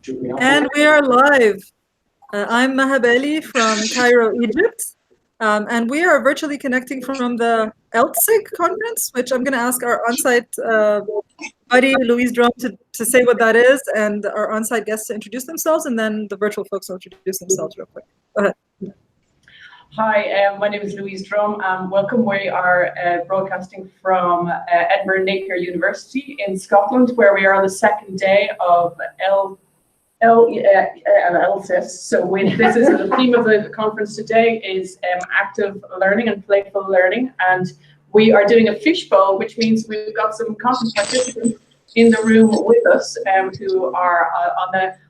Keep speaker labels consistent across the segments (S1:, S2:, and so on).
S1: And we are live. I'm Maha from Cairo, Egypt. And we are virtually connecting from the ELTSIG conference, which I'm going to ask our on-site buddy, Louise Drumm, to say what that is, and our on-site guests to introduce themselves, and then the virtual folks will introduce themselves real quick. Go ahead.
S2: Hi, my name is Louise Drumm. Welcome. We are broadcasting from Edinburgh Napier University in Scotland, where we are on the second day of LSIS. So this is the theme of the conference today is active learning and playful learning. And we are doing a fishbowl, which means we've got some conference participants in the room with us who are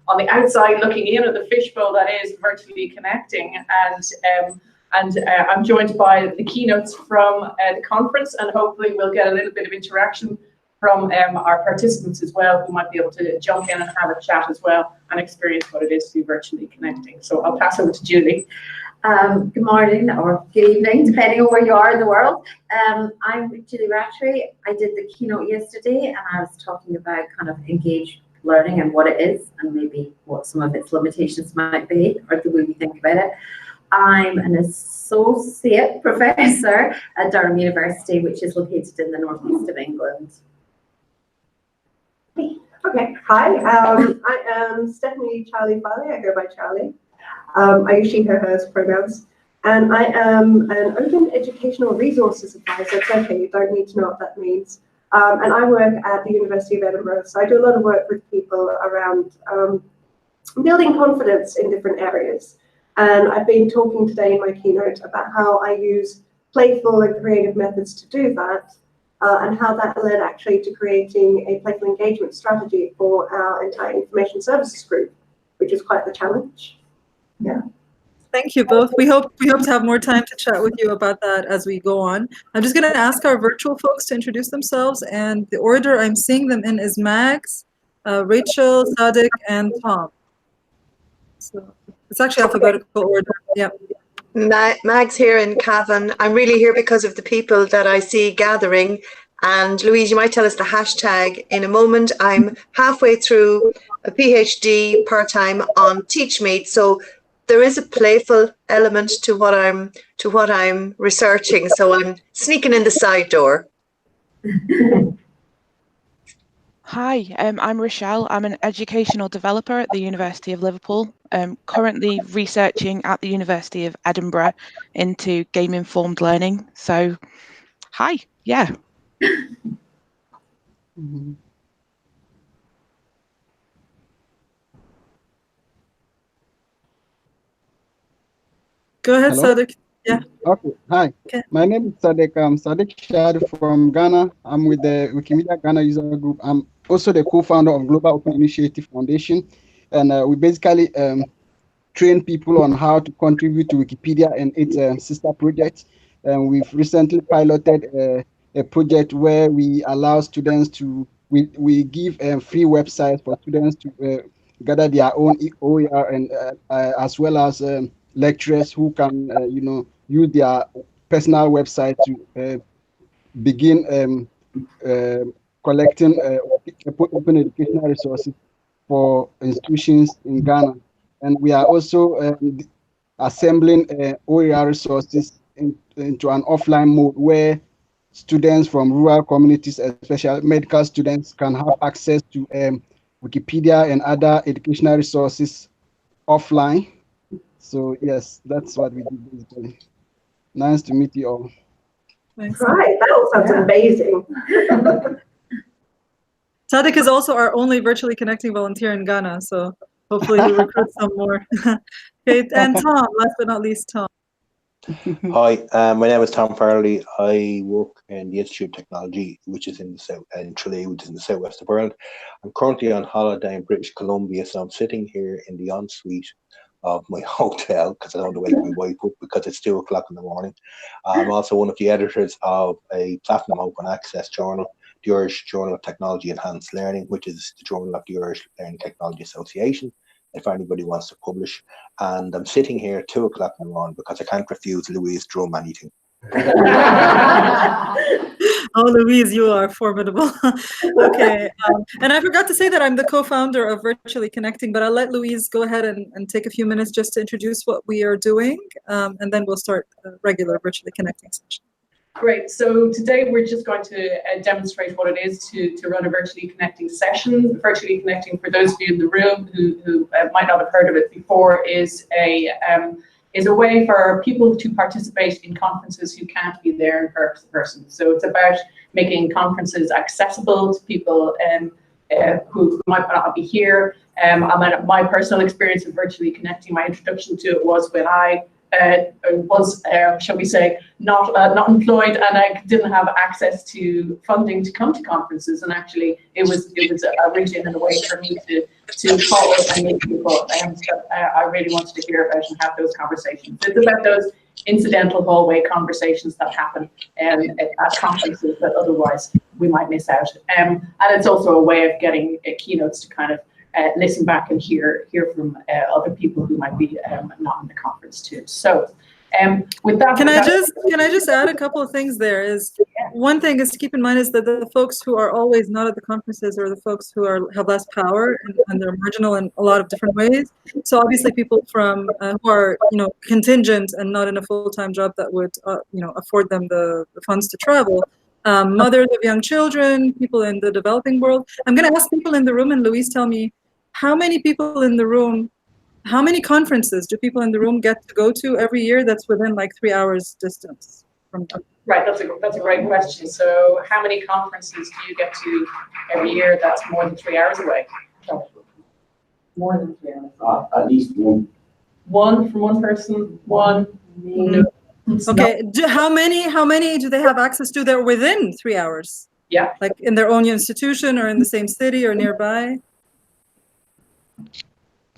S2: on the outside looking in at the fishbowl that is virtually connecting. And I'm joined by the keynotes from the conference, and hopefully we'll get a little bit of interaction from our participants as well, who might be able to jump in and have a chat as well and experience what it is to be virtually connecting. So I'll pass over to Julie.
S3: Good morning or good evening, depending on where you are in the world. I'm Julie Rattray. I did the keynote yesterday, and I was talking about kind of engaged learning and what it is, and maybe what some of its limitations might be, or the way we think about it. I'm an associate professor at Drumm University, which is located in the northeast of England.
S4: Okay, hi, I am Stephanie Farley. I go by Charlie. I use she, her, hers pronouns. And I am an open educational resources advisor. It's okay, you don't need to know what that means. And I work at the University of Edinburgh. So I do a lot of work with people around building confidence in different areas. And I've been talking today in my keynote about how I use playful and creative methods to do that, and how that led actually to creating a playful engagement strategy for our entire information services group, which is quite the challenge. Yeah.
S1: Thank you both. We hope to have more time to chat with you about that as we go on. I'm just going to ask our virtual folks to introduce themselves, and the order I'm seeing them in is Mags, Rachel, Sadiq, and Tom. So it's actually alphabetical order. Yeah.
S5: Mag's here in Cavan. I'm really here because of the people that I see gathering. And Louise, you might tell us the hashtag in a moment. I'm halfway through a PhD part-time on TeachMeet, so there is a playful element to what I'm researching. So I'm sneaking in the side door.
S6: Hi, I'm Rochelle. I'm an educational developer at the University of Liverpool. I'm currently researching at the University of Edinburgh into game-informed learning. So, hi, yeah.
S1: Go ahead,
S7: Hello?
S1: Sadiq. Yeah.
S7: Okay. Hi. Okay. My name is Sadiq. I'm Sadiq Shad from Ghana. I'm with the Wikimedia Ghana user group. I'm also the co-founder of Global Open Initiative Foundation, and we basically train people on how to contribute to Wikipedia and its sister projects. And we've recently piloted a project where we allow students to we give free websites for students to gather their own OER, and as well as lecturers who can use their personal website to begin collecting open educational resources for institutions in Ghana. And we are also assembling OER resources into an offline mode where students from rural communities, especially medical students, can have access to Wikipedia and other educational resources offline. So yes, that's what we do basically. Nice to meet you all.
S1: Thanks.
S4: Right, that all sounds amazing.
S1: Sadiq is also our only virtually connecting volunteer in Ghana, so hopefully we recruit some more. Okay, and Tom, last but not least, Tom.
S8: Hi, my name is Tom Farley. I work in the Institute of Technology, which is in the south, in Tralee, which is in the southwest of Ireland. I'm currently on holiday in British Columbia, so I'm sitting here in the ensuite of my hotel because I don't want to wake my wife up because it's 2 o'clock in the morning. I'm also one of the editors of a Platinum Open Access journal, the Irish Journal of Technology Enhanced Learning, which is the journal of the Irish Learning Technology Association, if anybody wants to publish. And I'm sitting here at 2 o'clock in the morning because I can't refuse Louise Drumm anything.
S1: Oh, Louise, you are formidable. Okay. And I forgot to say that I'm the co-founder of Virtually Connecting, but I'll let Louise go ahead and take a few minutes just to introduce what we are doing, and then we'll start a regular Virtually Connecting session.
S2: Great. So today we're just going to demonstrate what it is to run a Virtually Connecting session. Virtually Connecting, for those of you in the room who might not have heard of it before, is a way for people to participate in conferences who can't be there in person. So it's about making conferences accessible to people who might not be here. My personal experience of Virtually Connecting, my introduction to it was when I was, shall we say, not employed, and I didn't have access to funding to come to conferences. And actually, it was a reach in and a way for me to follow and meet people. And I really wanted to hear about and have those conversations. It's about those incidental hallway conversations that happen at conferences that otherwise we might miss out. And it's also a way of getting keynotes to kind of listen back and hear from other people who might be not in the conference too. So with that,
S1: can I just add a couple of things there? One thing is to keep in mind is that the folks who are always not at the conferences are the folks who have less power and they're marginal in a lot of different ways. So obviously people from who are contingent and not in a full-time job that would afford them the funds to travel. Mothers of young children, people in the developing world. I'm going to ask people in the room, and Louise, tell me, how many people in the room, how many conferences do people in the room get to go to every year that's within like 3 hours distance from them?
S2: Right, that's a great question. So how many conferences do you get to every year that's more than 3 hours away? More than 3 hours.
S9: At least one.
S2: One from one person, one. No.
S1: Okay, how many do they have access to that are within 3 hours?
S2: Yeah.
S1: Like in their own institution or in the same city or nearby?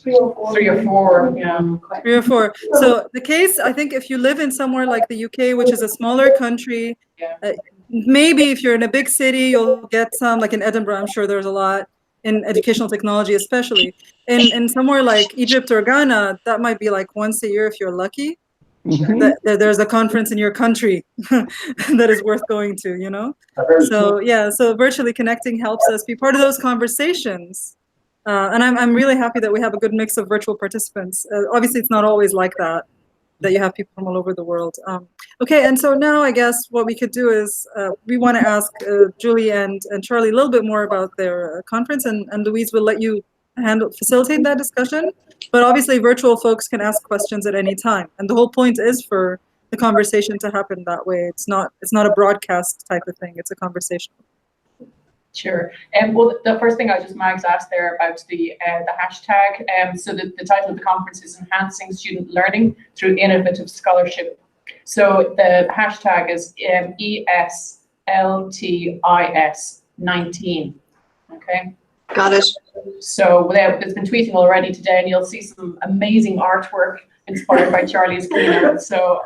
S2: 3 or 4, yeah.
S1: 3 or 4. So the case, I think if you live in somewhere like the UK, which is a smaller country, maybe if you're in a big city, you'll get some, like in Edinburgh, I'm sure there's a lot, in educational technology especially. In somewhere like Egypt or Ghana, that might be like once a year if you're lucky. There's a conference in your country that is worth going to, So yeah, so Virtually Connecting helps us be part of those conversations. And I'm really happy that we have a good mix of virtual participants. Obviously, it's not always like that you have people from all over the world. Okay, and so now I guess what we could do is we want to ask Julie and Charlie a little bit more about their conference, and Louise will let you facilitate that discussion. But obviously, virtual folks can ask questions at any time, and the whole point is for the conversation to happen that way. It's not a broadcast type of thing. It's a conversation.
S2: Sure. Well, the first thing Mags asked there about the hashtag. So the title of the conference is Enhancing Student Learning Through Innovative Scholarship. So the hashtag is ESLTIS19. Okay.
S5: Got it.
S2: So it's been tweeting already today, and you'll see some amazing artwork inspired by Charlie's keynote. So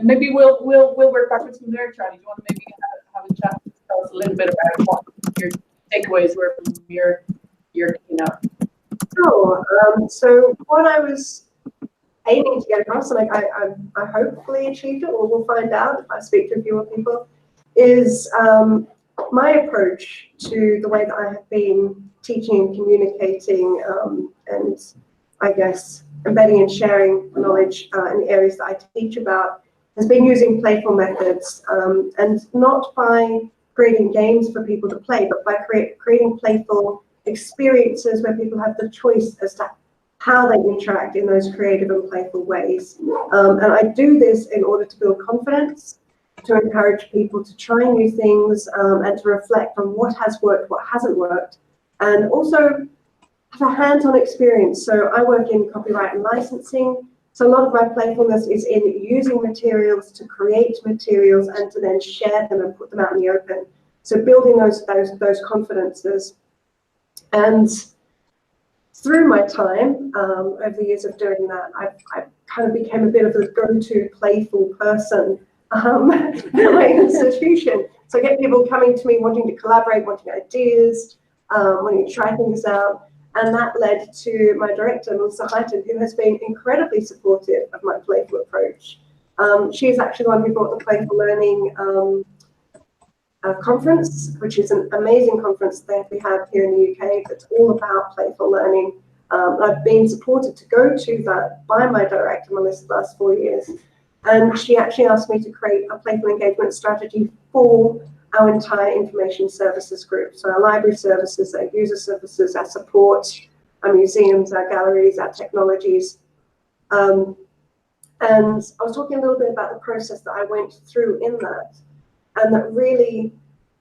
S2: maybe we'll work backwards from there. Charlie, do you want to maybe have a chat? Tell us a little bit about what your takeaways were from your keynote.
S4: So what I was aiming to get across, and I hopefully achieved it, or we'll find out if I speak to a few more people, is my approach to the way that I have been teaching and communicating, and I guess embedding and sharing knowledge in the areas that I teach about, has been using playful methods, and not by creating games for people to play, but by creating playful experiences where people have the choice as to how they interact in those creative and playful ways. And I do this in order to build confidence, to encourage people to try new things, and to reflect on what has worked, what hasn't worked, and also have a hands-on experience. So I work in copyright and licensing. So a lot of my playfulness is in using materials to create materials and to then share them and put them out in the open. So building those confidences. And through my time, over the years of doing that, I kind of became a bit of a go-to playful person in my institution. So I get people coming to me wanting to collaborate, wanting ideas, wanting to try things out. And that led to my director, Maha, who has been incredibly supportive of my playful approach. She's actually the one who brought the playful learning conference, which is an amazing conference that we have here in the UK that's all about playful learning. I've been supported to go to that by my director, Melissa, the last 4 years. And she actually asked me to create a playful engagement strategy for our entire information services group. So our library services, our user services, our support, our museums, our galleries, our technologies. And I was talking a little bit about the process that I went through in that. And that really,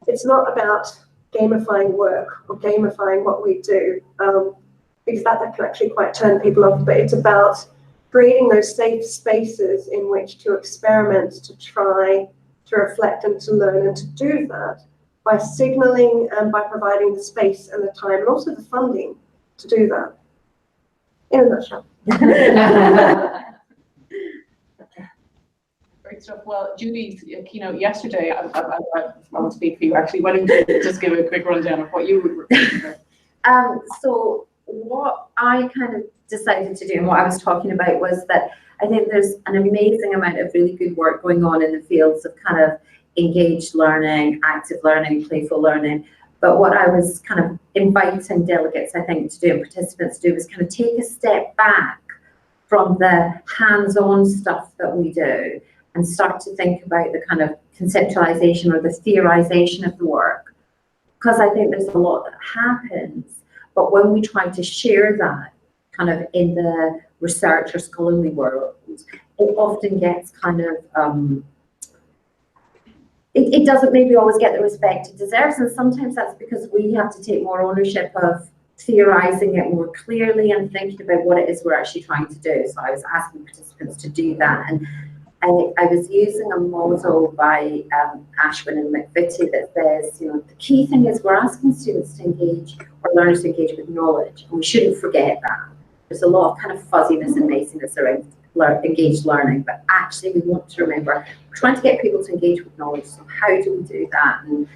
S4: it's not about gamifying work or gamifying what we do, because that can actually quite turn people off, but it's about creating those safe spaces in which to experiment, to try, to reflect and to learn, and to do that by signaling and by providing the space and the time and also the funding to do that. In a nutshell.
S2: Great stuff. Well, Julie's keynote yesterday, I want to speak for you actually. Why don't you just give a quick rundown of what you were
S3: So what I kind of decided to do and what I was talking about was that I think there's an amazing amount of really good work going on in the fields of kind of engaged learning, active learning, playful learning. But what I was kind of inviting delegates, I think, to do and participants to do was kind of take a step back from the hands-on stuff that we do and start to think about the kind of conceptualization or the theorization of the work. Because I think there's a lot that happens, but when we try to share that kind of in the research or scholarly world, it often gets kind of, it doesn't maybe always get the respect it deserves, and sometimes that's because we have to take more ownership of theorizing it more clearly and thinking about what it is we're actually trying to do. So I was asking participants to do that, and I was using a model by Ashwin and McVitie that says, you know, the key thing is we're asking students to engage or learners to engage with knowledge, and we shouldn't forget that. There's a lot of kind of fuzziness and maziness around engaged learning, but actually we want to remember we're trying to get people to engage with knowledge. So how do we do that? And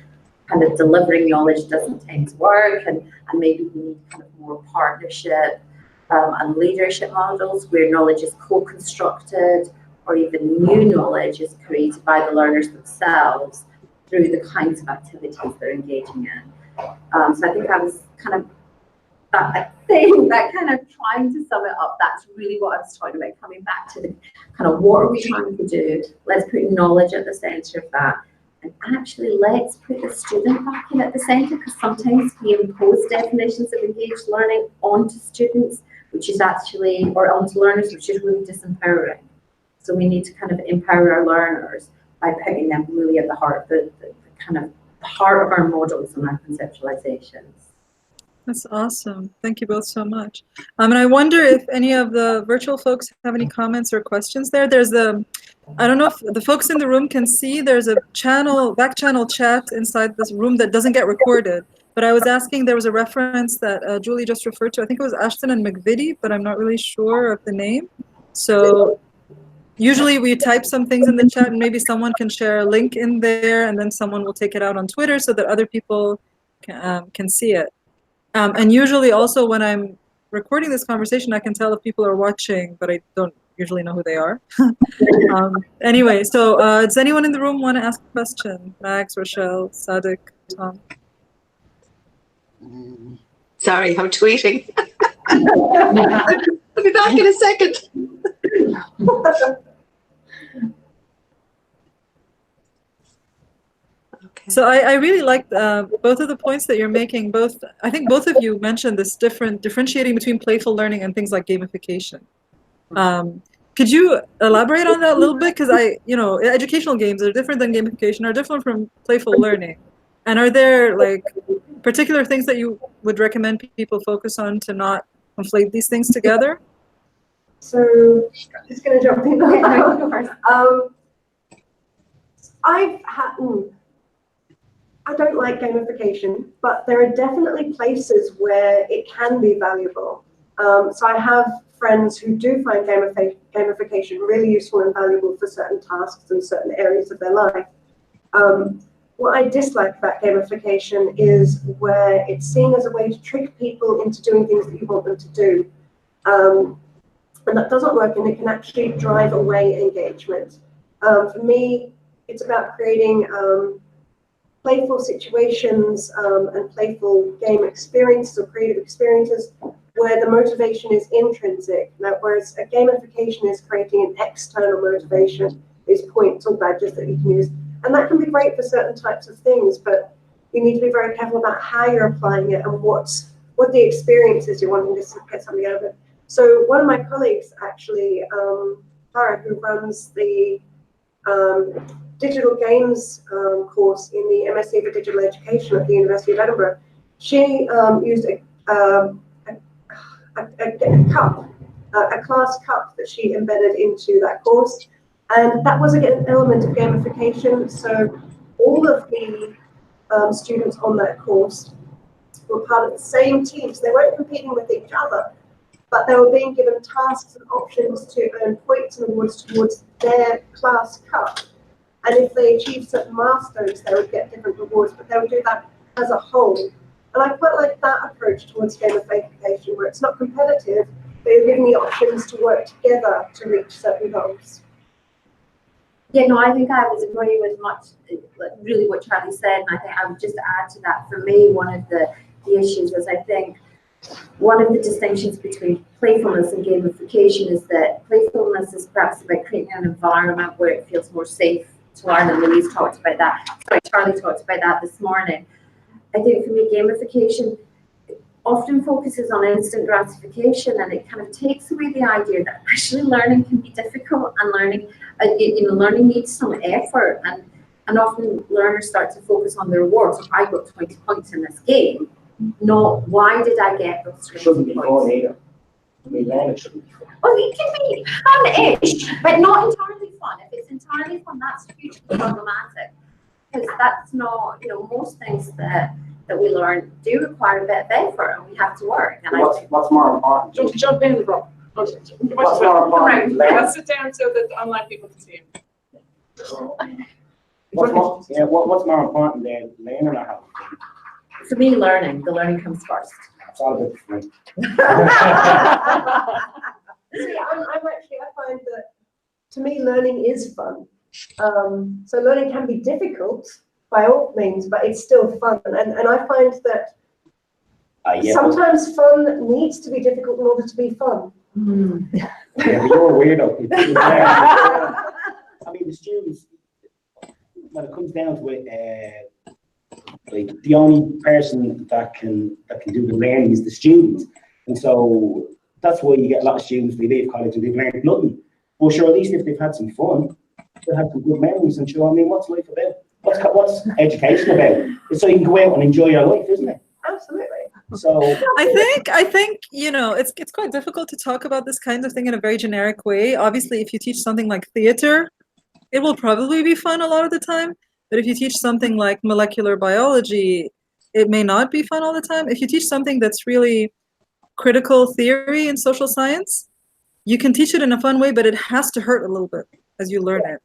S3: kind of delivering knowledge doesn't tend to work, and maybe we need kind of more partnership and leadership models where knowledge is co-constructed, or even new knowledge is created by the learners themselves through the kinds of activities they're engaging in. So I think I was kind of that thing, that kind of trying to sum it up, that's really what I was talking about, coming back to the kind of what are we trying to do? Let's put knowledge at the center of that. And actually, let's put the student back in at the center, because sometimes we impose definitions of engaged learning onto students, which is actually, or onto learners, which is really disempowering. So we need to kind of empower our learners by putting them really at the heart, the kind of heart of our models and our conceptualizations.
S1: That's awesome. Thank you both so much. And I wonder if any of the virtual folks have any comments or questions there. There's I don't know if the folks in the room can see, there's a back channel chat inside this room that doesn't get recorded. But I was asking, there was a reference that Julie just referred to. I think it was Ashton and McVitie, but I'm not really sure of the name. So usually we type some things in the chat and maybe someone can share a link in there, and then someone will take it out on Twitter so that other people can see it. And usually also when I'm recording this conversation, I can tell if people are watching, but I don't usually know who they are. Anyway, so does anyone in the room want to ask a question? Max, Rochelle, Sadiq, Tom?
S5: Sorry, I'm tweeting. I'll be back in a second.
S1: So I really liked both of the points that you're making. I think both of you mentioned this differentiating between playful learning and things like gamification. Could you elaborate on that a little bit? Because educational games are different than gamification, are different from playful learning. And are there like particular things that you would recommend people focus on to not conflate these things together?
S4: So just going to jump in. I don't like gamification, but there are definitely places where it can be valuable. So I have friends who do find gamification really useful and valuable for certain tasks and certain areas of their life. What I dislike about gamification is where it's seen as a way to trick people into doing things that you want them to do. And that doesn't work, and it can actually drive away engagement. For me, it's about creating playful situations and playful game experiences or creative experiences where the motivation is intrinsic. Now, whereas a gamification is creating an external motivation, these points or badges that you can use. And that can be great for certain types of things, but you need to be very careful about how you're applying it and what the experience is you're wanting to get something out of it. So one of my colleagues, actually, Farley, who runs the digital games course in the MSc for Digital Education at the University of Edinburgh, she used a class cup that she embedded into that course, and that was again an element of gamification. So all of the students on that course were part of the same teams. They weren't competing with each other, but they were being given tasks and options to earn points and awards towards their class cup. And if they achieved certain milestones, they would get different rewards, but they would do that as a whole. And I quite like that approach towards gamification, where it's not competitive, but you're giving the options to work together to reach certain goals.
S3: Yeah, no, I think I was agreeing with really what Charlie said, and I think I would just add to that. For me, one of the issues is, I think one of the distinctions between playfulness and gamification is that playfulness is perhaps about creating an environment where it feels more safe to learn, and Louise talked about that. Sorry, Charlie talked about that this morning. I think for me, gamification often focuses on instant gratification, and it kind of takes away the idea that actually learning can be difficult, and learning needs some effort, and often learners start to focus on the rewards. If I got 20 points in this game, not why did I get those 20 points? It shouldn't be fun either. I mean, learning shouldn't be fun. Well, it can be fun-ish, but not entirely fun. If it's entirely fun, that's hugely problematic, because that's not, most things that we learn do require a bit of effort, and we have to work. And
S9: what's more important?
S2: Jump in, Rob.
S9: What's more important?
S2: Let's sit down so that online people can see him.
S9: What's more important than learning or having fun?
S3: For me, learning. The learning comes first.
S9: It's all about fun.
S4: See, I find that, to me, learning is fun. So learning can be difficult by all means, but it's still fun. And I find that sometimes fun needs to be difficult in order to be fun.
S9: Yeah, but you're a weirdo. I mean, the students, when it comes down to it, like the only person that can do the learning is the student, and so that's why you get a lot of students, they leave college and they've learned nothing. Well, sure, at least if they've had some fun, they'll have some good memories, and sure, I mean, what's life about? What's education about? It's so you can go out and enjoy your life, isn't it?
S4: Absolutely.
S9: So
S1: I think it's quite difficult to talk about this kind of thing in a very generic way. Obviously, if you teach something like theater, it will probably be fun a lot of the time. But if you teach something like molecular biology, it may not be fun all the time. If you teach something that's really critical theory in social science, you can teach it in a fun way, but it has to hurt a little bit as you learn it.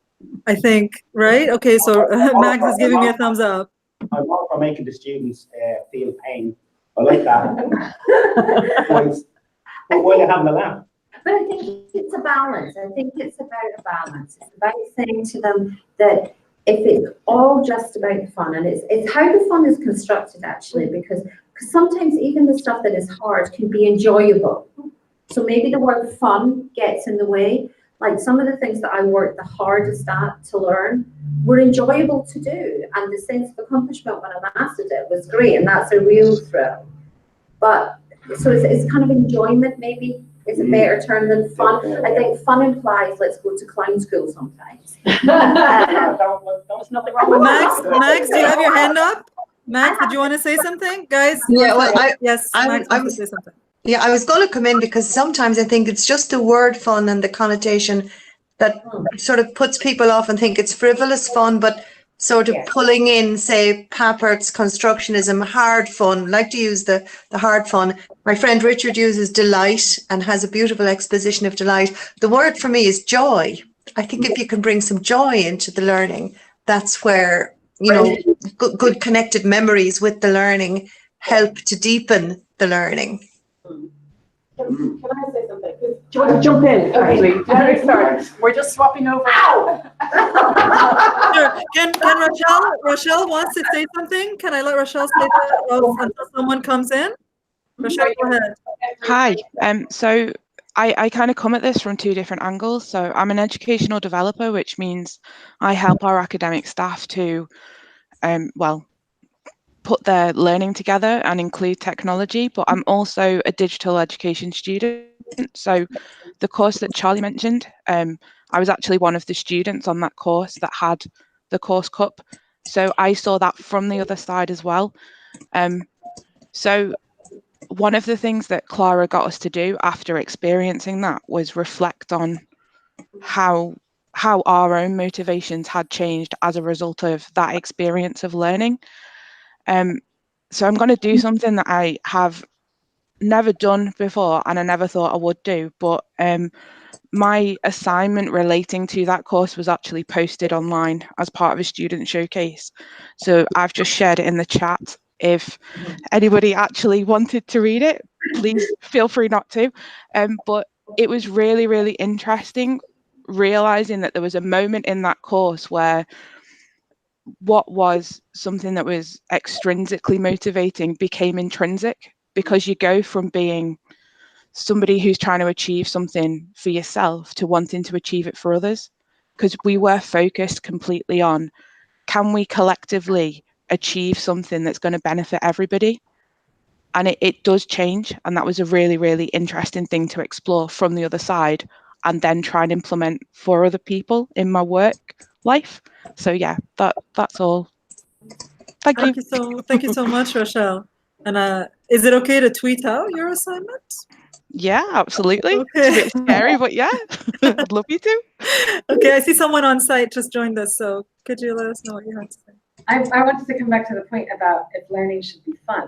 S1: I think, right? Okay, so Max is giving me a thumbs up.
S9: I'm all for making the students feel pain. I like that. But while you're having a laugh.
S3: But I think it's a balance. I think it's about a balance. It's about saying to them that if it's all just about the fun, and it's how the fun is constructed, actually, because sometimes even the stuff that is hard can be enjoyable. So maybe the word fun gets in the way. Like some of the things that I worked the hardest at to learn were enjoyable to do, and the sense of accomplishment when I mastered it was great, and that's a real thrill. But so it's kind of enjoyment, maybe is a better term than fun. I think fun implies let's go to clown school sometimes.
S2: There's nothing wrong with
S1: Max, do you have your hand up? Max, did you want to say something, guys?
S5: Yeah, well,
S1: Max wants to say something.
S5: Yeah, I was going to come in because sometimes I think it's just the word fun and the connotation that sort of puts people off and think it's frivolous fun, but sort of pulling in, say, Pappert's constructionism, hard fun, like to use the hard fun. My friend Richard uses delight and has a beautiful exposition of delight. The word for me is joy. I think if you can bring some joy into the learning, that's where, good connected memories with the learning help to deepen the learning.
S10: Can I say something? Because
S2: Do you want to jump in? Actually, let me start. We're just swapping over.
S1: Sure. Can Rochelle wants to say something? Can I let Rochelle say that until someone comes in? Rochelle, go ahead.
S6: Hi. So I kind of come at this from two different angles. So I'm an educational developer, which means I help our academic staff to, well, put their learning together and include technology, but I'm also a digital education student. So the course that Charlie mentioned, I was actually one of the students on that course that had the course cup. So I saw that from the other side as well. So one of the things that Clara got us to do after experiencing that was reflect on how our own motivations had changed as a result of that experience of learning. So I'm going to do something that I have never done before and I never thought I would do, but my assignment relating to that course was actually posted online as part of a student showcase. So I've just shared it in the chat. If anybody actually wanted to read it, please feel free not to. But it was really, really interesting realizing that there was a moment in that course where what was something that was extrinsically motivating became intrinsic, because you go from being somebody who's trying to achieve something for yourself to wanting to achieve it for others, because we were focused completely on, can we collectively achieve something that's going to benefit everybody? And it does change, and that was a really, really interesting thing to explore from the other side and then try and implement for other people in my work life. So yeah, that's all. Thank
S1: you so much, Rochelle. And is it okay to tweet out your assignment?
S6: Yeah, absolutely.
S1: Okay.
S6: It's a bit scary, but yeah, I'd love you to.
S1: Okay, I see someone on site just joined us, so could you let us know what you have to say?
S10: I wanted to come back to the point about if learning should be fun,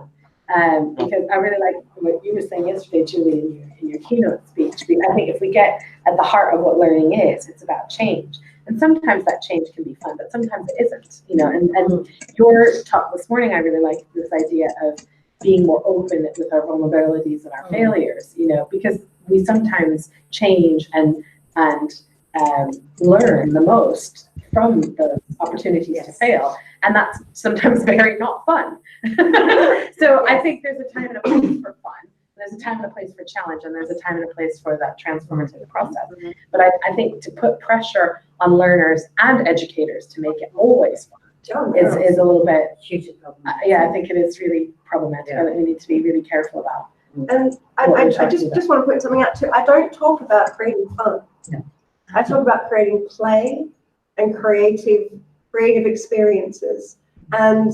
S10: because I really like what you were saying yesterday, Julie, in your keynote speech. I think if we get at the heart of what learning is, it's about change. And sometimes that change can be fun, but sometimes it isn't, you know, and your talk this morning, I really liked this idea of being more open with our vulnerabilities and our failures, you know, because we sometimes change and learn the most from the opportunities to fail. And that's sometimes very not fun. So I think there's a time and a place for fun. There's a time and a place for challenge, and there's a time and a place for that transformative process. But I think to put pressure on learners and educators to make it always fun is a little bit hugely problematic. Yeah, I think it is really problematic, and we need to be really careful about.
S4: And I just want to point something out too. I don't talk about creating fun.
S10: No.
S4: I talk about creating play and creative experiences. And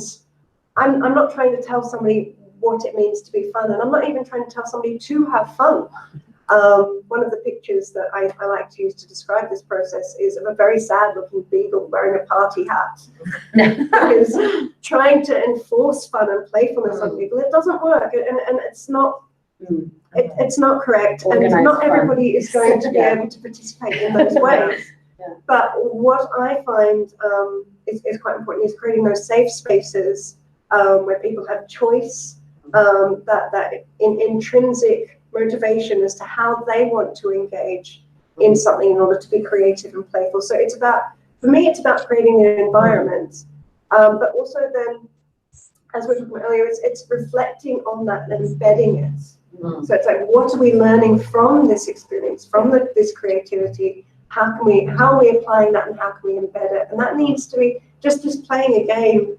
S4: I'm not trying to tell somebody what it means to be fun, and I'm not even trying to tell somebody to have fun. One of the pictures that I like to use to describe this process is of a very sad-looking beagle wearing a party hat. Because trying to enforce fun and playfulness on people, it doesn't work, and it's not. It's not correct, and not everybody is going to be able to participate in those ways. But what I find is quite important is creating those safe spaces where people have choice, that intrinsic motivation as to how they want to engage in something in order to be creative and playful. So it's about, for me, it's about creating an environment, but also then, as we were talking about earlier, it's reflecting on that and embedding it. So it's like, what are we learning from this experience, from this creativity? How are we applying that, and how can we embed it? And that needs to be just playing a game.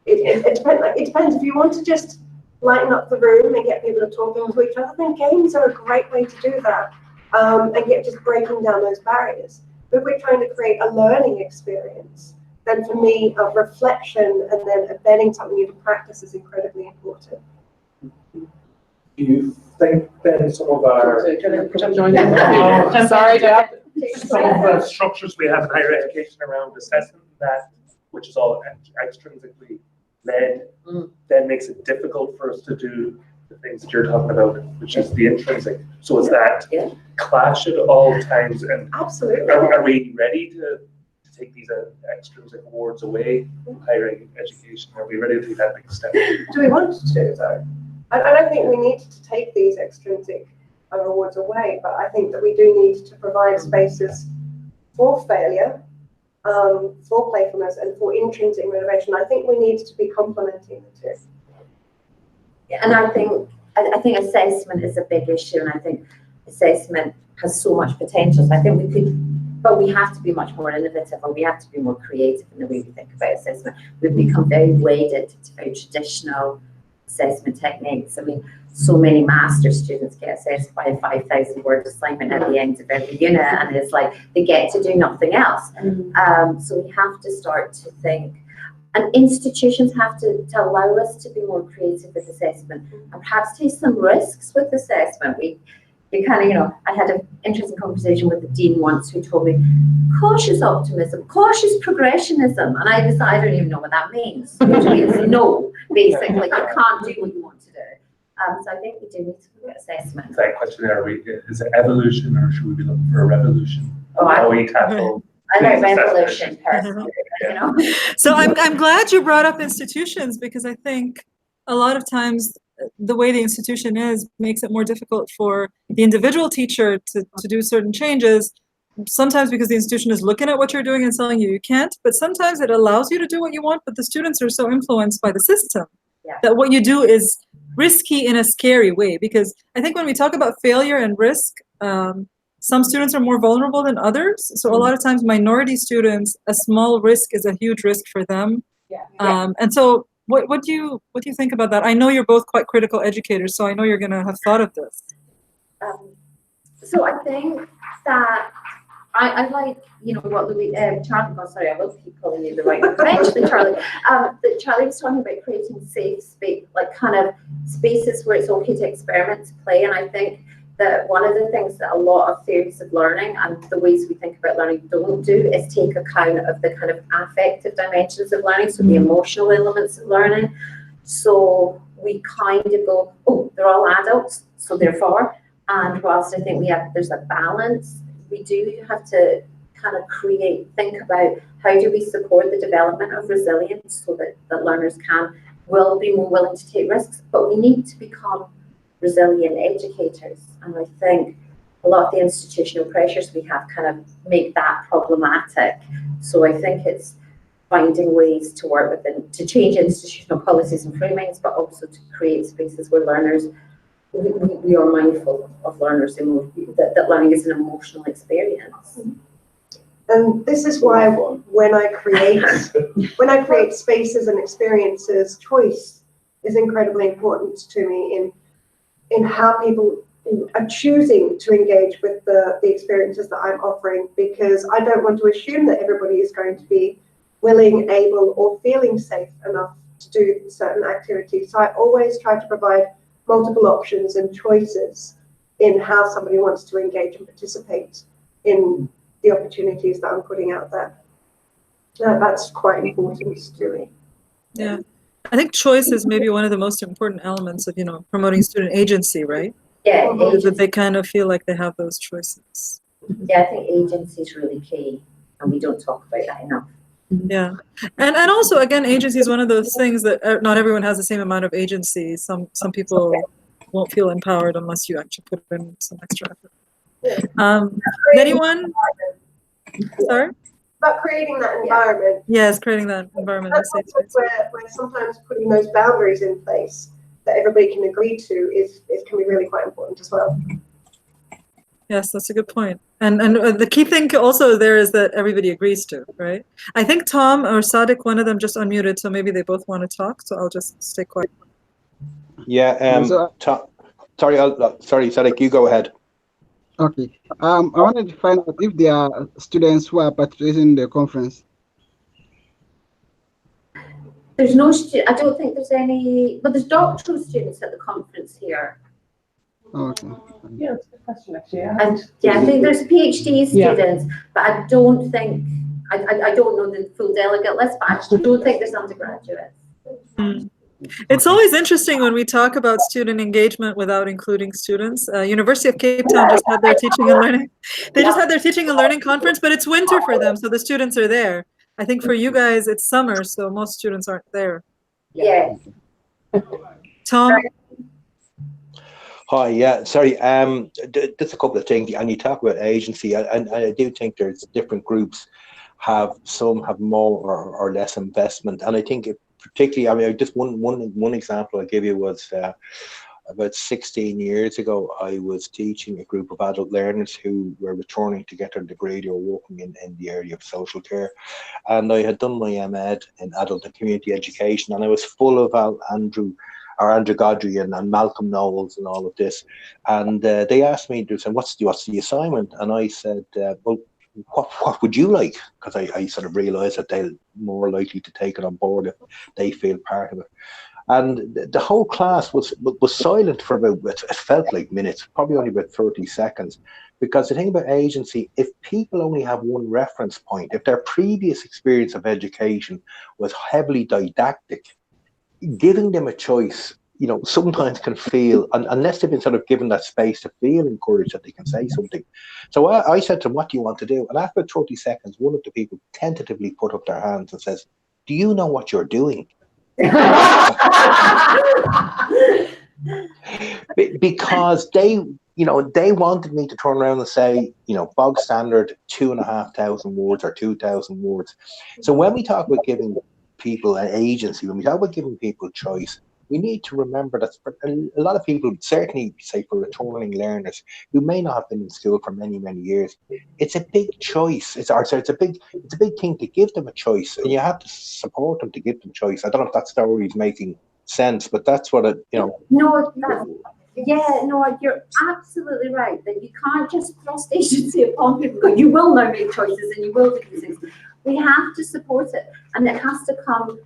S4: It depends. If you want to just lighten up the room and get people to talking to each other, then games are a great way to do that, and get just breaking down those barriers. But if we're trying to create a learning experience, then for me, reflection and then embedding something into practice is incredibly important.
S11: Do you think then some of our some of the structures we have in higher education around assessment, which is all extrinsically led, then makes it difficult for us to do the things that you're talking about, which is the intrinsic. So is that clash at all times? And
S4: absolutely,
S11: are we ready to take these extrinsic awards away from higher education? Are we ready to take that big step?
S4: Do we want to, though? I don't think we need to take these extrinsic our awards away, but I think that we do need to provide spaces for failure, for playfulness, and for intrinsic motivation. I think we need to be complementing the two.
S3: Yeah, and I think assessment is a big issue, and I think assessment has so much potential. So I think we could, but we have to be much more innovative, and we have to be more creative in the way we think about assessment. We've become very wedded to very traditional assessment techniques. I mean, so many master students get assessed by a 5,000 word assignment at the end of every unit, and it's like they get to do nothing else. So we have to start to think, and institutions have to allow us to be more creative with assessment and perhaps take some risks with assessment. We kind of, I had an interesting conversation with the dean once who told me cautious optimism, cautious progressionism, and I decided I don't even know what that means. Which means no, basically, you can't do what you want to do. So I think we do need to look at assessment.
S11: That question there, is it evolution or should we be looking for a revolution?
S3: Oh,
S11: How we tackle
S3: I like revolution personally,
S1: So I'm glad you brought up institutions, because I think a lot of times the way the institution is makes it more difficult for the individual teacher to do certain changes. Sometimes because the institution is looking at what you're doing and telling you can't, but sometimes it allows you to do what you want, but the students are so influenced by the system that what you do is risky in a scary way. Because I think when we talk about failure and risk, some students are more vulnerable than others. So a lot of times minority students, a small risk is a huge risk for them. And so what do you think about that? I know you're both quite critical educators, so I know you're going to have thought of this.
S3: So I think that I like, what Louise, Charlie, sorry, I will keep calling you the right one eventually, Charlie. That Charlie was talking about creating safe space, like kind of spaces where it's okay to experiment, to play. And I think that one of the things that a lot of theories of learning and the ways we think about learning don't do is take account of the kind of affective dimensions of learning, so the emotional elements of learning. So we kind of go, oh, they're all adults, so therefore, and whilst I think there's a balance, we do have to kind of think about how do we support the development of resilience so that learners will be more willing to take risks, but we need to become resilient educators. And I think a lot of the institutional pressures we have kind of make that problematic. So I think it's finding ways to work with them, to change institutional policies and framings, but also to create spaces where learners, we are mindful of learners, that learning is an emotional experience.
S4: And this is why when I create spaces and experiences, choice is incredibly important to me in how people are choosing to engage with the experiences that I'm offering, because I don't want to assume that everybody is going to be willing, able, or feeling safe enough to do certain activities. So I always try to provide multiple options and choices in how somebody wants to engage and participate in the opportunities that I'm putting out there. That's quite important to me.
S1: Yeah, I think choice is maybe one of the most important elements of, promoting student agency, right?
S3: Yeah,
S1: that they kind of feel like they have those choices.
S3: Yeah, I think agency is really key, and we don't talk about that enough.
S1: Yeah, and also again, agency is one of those things that not everyone has the same amount of agency. Some people won't feel empowered unless you actually put in some extra effort. Anyone? Sorry?
S4: About creating that environment.
S1: Yes, creating that environment.
S4: That's where sometimes putting those boundaries in place that everybody can agree to can be really quite important as well.
S1: Yes, that's a good point. And the key thing also there is that everybody agrees to, right? I think Tom or Sadiq, one of them just unmuted, so maybe they both want to talk, so I'll just stay quiet.
S8: Yeah, sorry, Sadiq, you go ahead.
S7: Okay. I wanted to find out if there are students who are participating in the conference.
S3: There's no I don't think there's any, but there's doctoral students at the conference here.
S7: Okay.
S2: Yeah, that's a good question, actually.
S3: And I think there's PhD students, but I don't think, I don't know the full delegate list, but I don't think there's undergraduates.
S1: It's always interesting when we talk about student engagement without including students. University of Cape Town just had their teaching and learning. They just had their teaching and learning conference, but it's winter for them, so the students are there. I think for you guys, it's summer, so most students aren't there.
S3: Yeah.
S1: Tom?
S8: Hi, yeah, sorry. Just a couple of things, and you talk about agency, and I do think there's different groups some have more or less investment, and I think particularly, I mean, just one example I'll give you was about 16 years ago, I was teaching a group of adult learners who were returning to get their degree. They were working in the area of social care, and I had done my MEd in adult and community education, and I was full of Andrew Godry and Malcolm Knowles and all of this. And they asked me, they said, what's the assignment? And I said, well, what would you like? Because I sort of realised that they're more likely to take it on board if they feel part of it. And the whole class was silent for about, it felt like minutes, probably only about 30 seconds. Because the thing about agency, if people only have one reference point, if their previous experience of education was heavily didactic, giving them a choice, you know, sometimes can feel, unless they've been sort of given that space to feel encouraged that they can say something. So I said to them, what do you want to do? And after 30 seconds, one of the people tentatively put up their hands and says, do you know what you're doing? Because they wanted me to turn around and say, you know, bog standard 2,500 words or 2,000 words. So when we talk about giving people an agency, when we talk about giving people choice, we need to remember that for a lot of people, certainly say for returning learners who may not have been in school for many, many years, it's a big choice. It's a big thing to give them a choice, and you have to support them to give them choice. I don't know if that story is making sense, but that's what it, you know.
S3: No, you're absolutely right that you can't just thrust agency upon people. Go, you will now make choices and you will do these things. We have to support it, and it has to come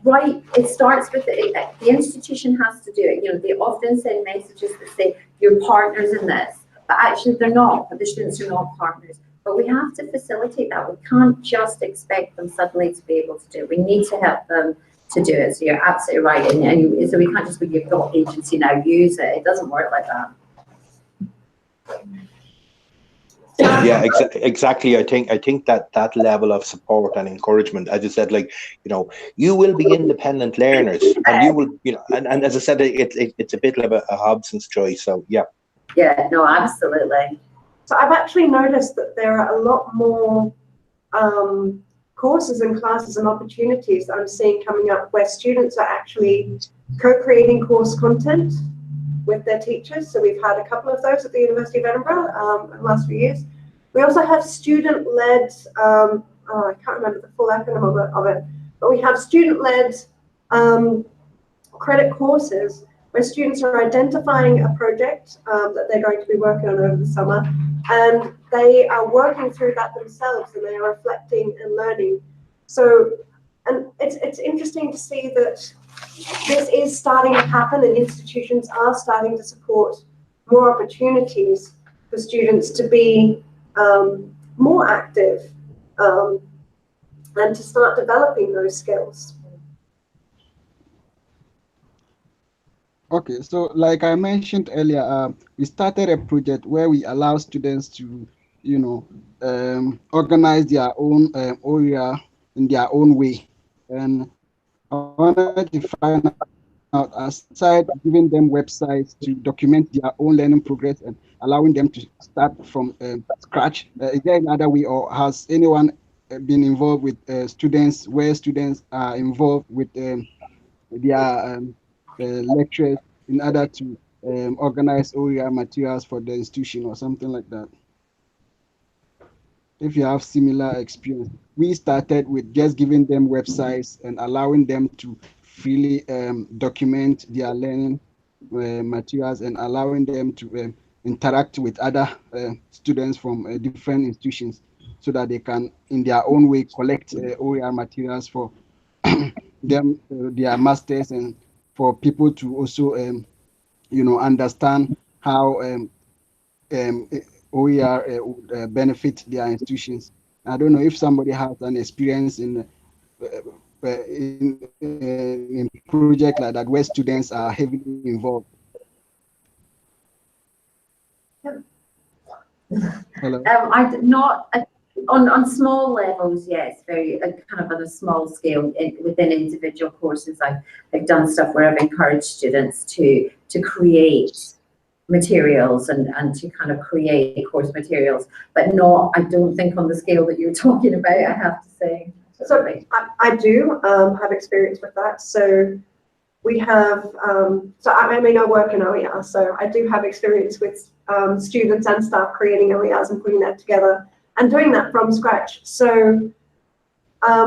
S3: right. It starts with the institution has to do it. You know, they often send messages that say you're partners in this, but actually they're not. But the students are not partners. But we have to facilitate that. We can't just expect them suddenly to be able to do it. We need to help them to do it. So you're absolutely right. And so we can't just go, you've got agency now, use it. It doesn't work like that.
S8: Yeah, exactly. I think that level of support and encouragement, as you said, like, you know, you will be independent learners, and you will, you know, and as I said, it's a bit of a Hobson's choice. So yeah.
S3: Yeah, no, absolutely.
S4: So I've actually noticed that there are a lot more courses and classes and opportunities that I'm seeing coming up where students are actually co-creating course content with their teachers. So we've had a couple of those at the University of Edinburgh in the last few years. We also have student-led, I can't remember the full acronym of it, but we have student-led credit courses where students are identifying a project that they're going to be working on over the summer, and they are working through that themselves, and they are reflecting and learning. So, and it's interesting to see that this is starting to happen, and institutions are starting to support more opportunities for students to be more active and to start developing those skills.
S7: Okay, so like I mentioned earlier, we started a project where we allow students to, you know, organize their own area in their own way. And I wanted to find out, aside giving them websites to document their own learning progress and allowing them to start from scratch, is there another way, or has anyone been involved with students, where students are involved with their lecturers in order to organize OER materials for the institution or something like that? If you have similar experience, we started with just giving them websites and allowing them to freely document their learning materials and allowing them to interact with other students from different institutions so that they can, in their own way, collect OER materials for them, their masters, and for people to also, you know, understand how OER would benefit their institutions. I don't know if somebody has an experience in project like that where students are heavily involved. Hello.
S3: I did not. On small levels, yes, very kind of on a small scale within individual courses. I've done stuff where I've encouraged students to create materials and to kind of create course materials, but not, I don't think on the scale that you're talking about, I have to say.
S4: So I do have experience with that. So we have, so I mean, I work in OER, so I do have experience with students and staff creating OERs and putting that together and doing that from scratch. So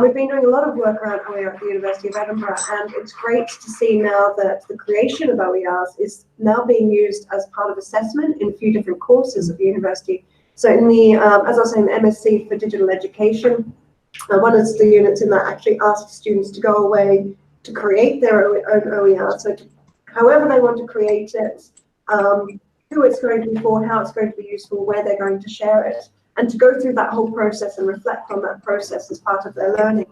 S4: we've been doing a lot of work around OER at the University of Edinburgh, and it's great to see now that the creation of OERs is now being used as part of assessment in a few different courses at the university. So in the, as I was saying, the MSc for Digital Education, one of the units in that actually asks students to go away to create their own OER. So however they want to create it, who it's going to be for, how it's going to be useful, where they're going to share it, and to go through that whole process and reflect on that process as part of their learning.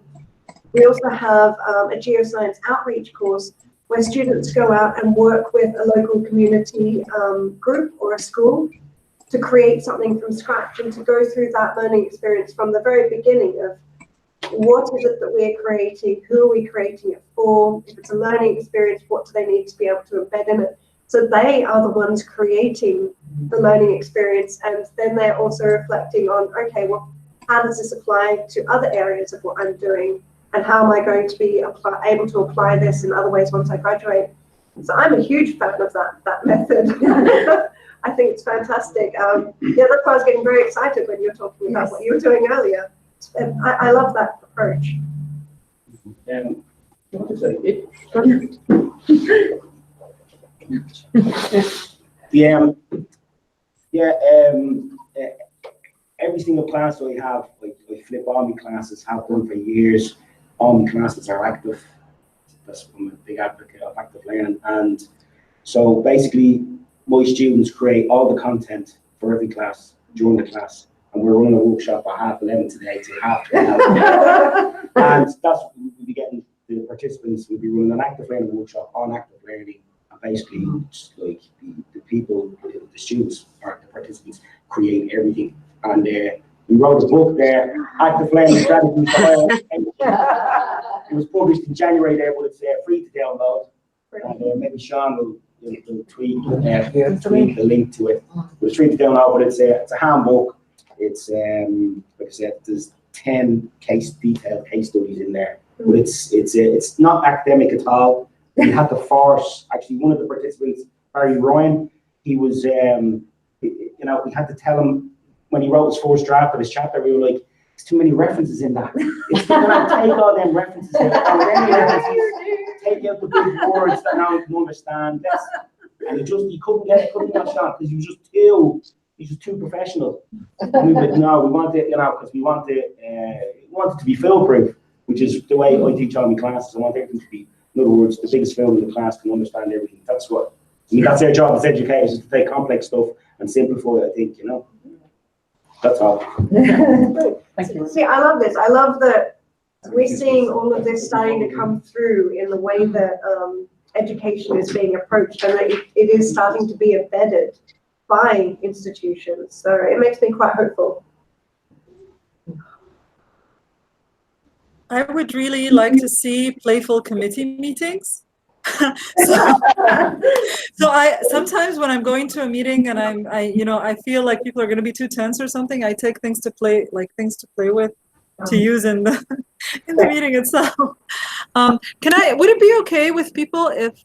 S4: We also have a geoscience outreach course where students go out and work with a local community group or a school to create something from scratch and to go through that learning experience from the very beginning of what is it that we're creating, who are we creating it for, if it's a learning experience, what do they need to be able to embed in it. So they are the ones creating the learning experience, and then they're also reflecting on, okay, well, how does this apply to other areas of what I'm doing, and how am I going to be able to apply this in other ways once I graduate? So I'm a huge fan of that method. I think it's fantastic. Yeah, that's why I was getting very excited when you were talking about what you were doing earlier. I love that approach.
S9: Every single class I have, like I flip all my classes, have done for years. All my classes are active. That's I'm a big advocate of active learning. And so basically, my students create all the content for every class during the class. And we're running a workshop at 11:30 today to 12:30. And that's what we'll be getting the participants. We'll be running an active learning workshop on active learning. And basically, just like the people, the students, or the participants, create everything. And we wrote a book there, Active Learning Strategy. It was published in January there, but it's free to download. And maybe Sean will tweet the link to it. It's free to download, but it's a handbook. It's like I said, there's 10 detailed case studies in there, but it's not academic at all. We had to force actually one of the participants, Barry Ryan. He was we had to tell him when he wrote his first draft of his chapter. We were like, "There's too many references in that. It's gonna take all them references out. Take out the big words that now you can understand." And he couldn't get shot because he was just too professional. And we went, no, we want it, because we want it to be foolproof, which is the way I teach all my classes. I want everything to be, in other words, the biggest fool in the class can understand everything. That's their job as educators, is to take complex stuff and simplify it, I think, That's all.
S4: Thank you. See, I love this. I love that we're seeing all of this starting to come through in the way that education is being approached, and that it is starting to be embedded by institutions. So it makes me quite hopeful.
S1: I would really like to see playful committee meetings. So I sometimes when I'm going to a meeting and I feel like people are going to be too tense or something, I take things to play with to use in the meeting itself. Would it be okay with people if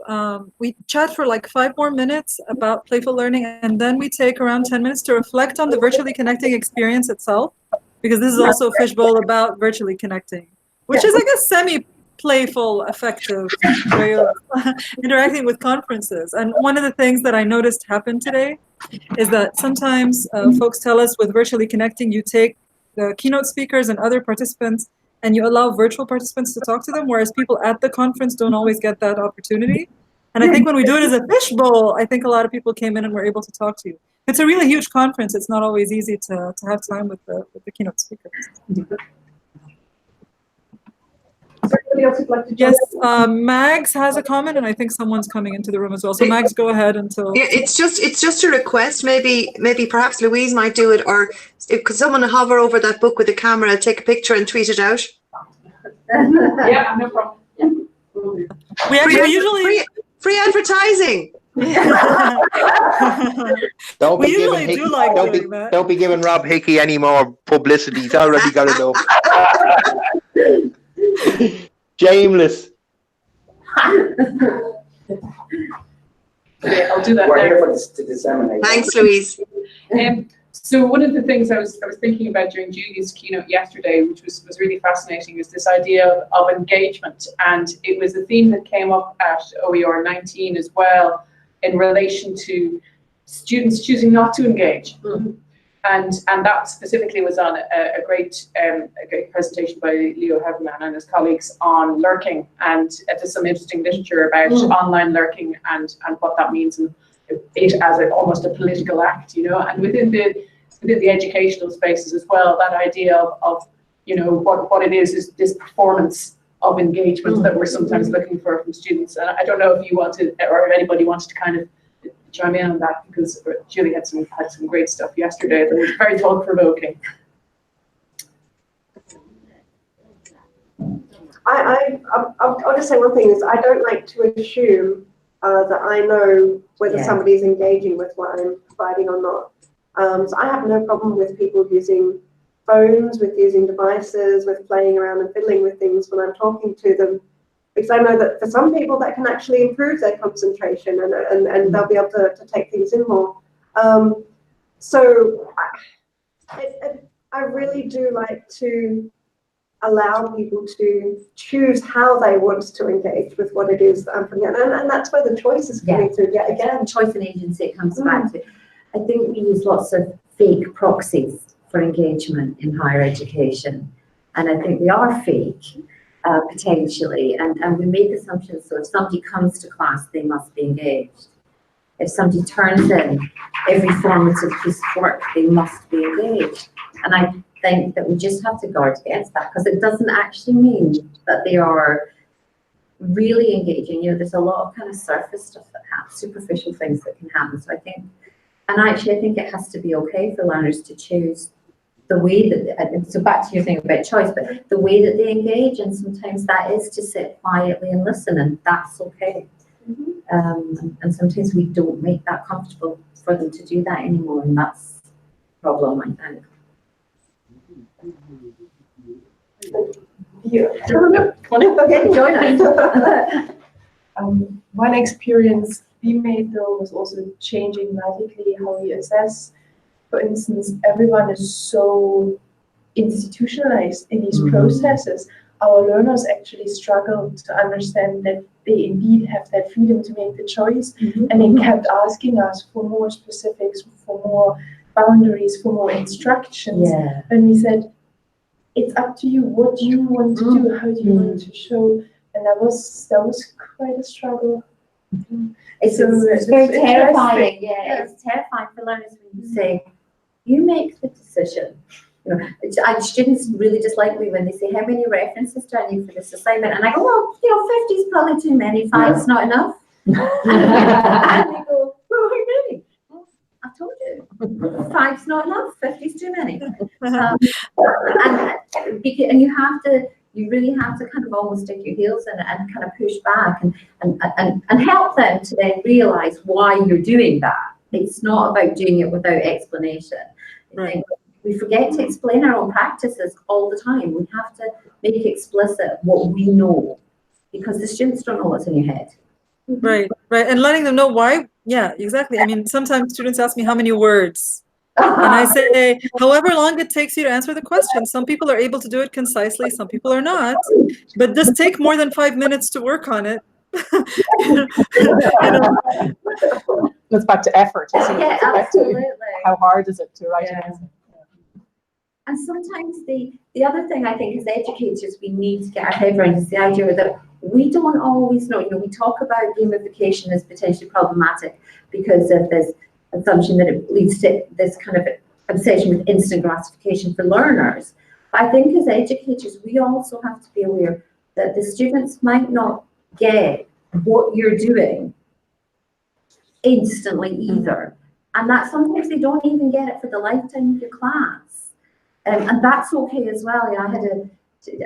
S1: we chat for like 5 more minutes about playful learning, and then we take around 10 minutes to reflect on the virtually connecting experience itself? Because this is also a fishbowl about virtually connecting, which is like a semi-playful, effective way of interacting with conferences. And one of the things that I noticed happened today is that sometimes folks tell us with virtually connecting, you take the keynote speakers and other participants and you allow virtual participants to talk to them, whereas people at the conference don't always get that opportunity. And I think when we do it as a fishbowl, I think a lot of people came in and were able to talk to you. It's a really huge conference. It's not always easy to have time with the keynote speakers.
S4: Somebody else would like to
S1: Yes, Mags has a comment, and I think someone's coming into the room as well. So Mags, go ahead until.
S5: Yeah, it's just a request. Maybe perhaps Louise might do it, or could someone hover over that book with a camera, take a picture, and tweet it out?
S2: Yeah, no problem.
S1: We usually
S5: free advertising.
S8: Don't
S1: We
S8: be giving
S1: usually do
S8: Hickey,
S1: like doing that.
S8: don't be giving Rob Hickey any more publicity. He's already got enough. Shameless.
S2: Okay, I'll do that
S9: We're
S2: now.
S9: here for this to disseminate.
S5: Thanks, Louise.
S2: So one of the things I was thinking about during Julie's keynote yesterday, which was really fascinating, is this idea of engagement. And it was a theme that came up at OER 19 as well, in relation to students choosing not to engage. And that specifically was on a great presentation by Leo Heverman and his colleagues on lurking, and there's some interesting literature about online lurking and what that means, and it as almost a political act, you know. And within the educational spaces as well, that idea of you know what it is this performance of engagement that we're sometimes looking for from students. And I don't know if you wanted, or if anybody wanted to kind of chime in on that, because Julie had some great stuff yesterday that was very thought-provoking.
S4: I'll just say one thing is I don't like to assume that I know whether somebody's engaging with what I'm providing or not. So I have no problem with people using phones, with using devices, with playing around and fiddling with things when I'm talking to them, because I know that for some people that can actually improve their concentration and they'll be able to take things in more. So I really do like to allow people to choose how they want to engage with what it is that I'm putting out. And that's where the choice is coming through yet again.
S3: Choice and agency, it comes back to. I think we use lots of fake proxies for engagement in higher education. And I think we are fake, potentially. And we make assumptions. So if somebody comes to class, they must be engaged. If somebody turns in every formative piece of work, they must be engaged. And I think that we just have to guard against that, because it doesn't actually mean that they are really engaging. You know, there's a lot of kind of surface stuff that happens, superficial things that can happen. So I think, and actually I think it has to be okay for learners to choose the way that, so back to your thing about choice, but the way that they engage, and sometimes that is to sit quietly and listen, and that's okay. And sometimes we don't make that comfortable for them to do that anymore, and that's a problem, I think.
S4: Okay, join us.
S12: One experience we made though was also changing radically how we assess. For instance, everyone is so institutionalized in these processes. Our learners actually struggle to understand that they indeed have that freedom to make the choice, and they kept asking us for more specifics, for more boundaries, for more instructions. And we said, it's up to you. What do you want to do? How do you want to show? And that was quite a struggle.
S3: It's very terrifying. It's terrifying for learners when you say, you make the decision. You know, students really dislike me when they say, how many references do I need for this assignment? And I go, well, you know, 50 is probably too many, 5's not enough. And they go, well, how many? Well, I told you, 5's not enough, 50's too many. And you really have to kind of almost stick your heels in and kind of push back and help them to then realize why you're doing that. It's not about doing it without explanation. I think we forget to explain our own practices all the time. We have to make explicit what we know, because the students don't know what's in your head.
S1: Right. And letting them know why. Yeah, exactly. I mean, sometimes students ask me how many words. And I say, however long it takes you to answer the question. Some people are able to do it concisely, some people are not. But just take more than 5 minutes to work on it.
S13: It's back to effort.
S3: Yeah, absolutely.
S13: How hard is it to write an essay?
S3: And sometimes the other thing I think as educators we need to get our head around is the idea that we don't always know. You know, we talk about gamification as potentially problematic because of this assumption that it leads to this kind of obsession with instant gratification for learners. But I think as educators, we also have to be aware that the students might not get what you're doing instantly either. And that sometimes they don't even get it for the lifetime of your class. And that's okay as well. You know,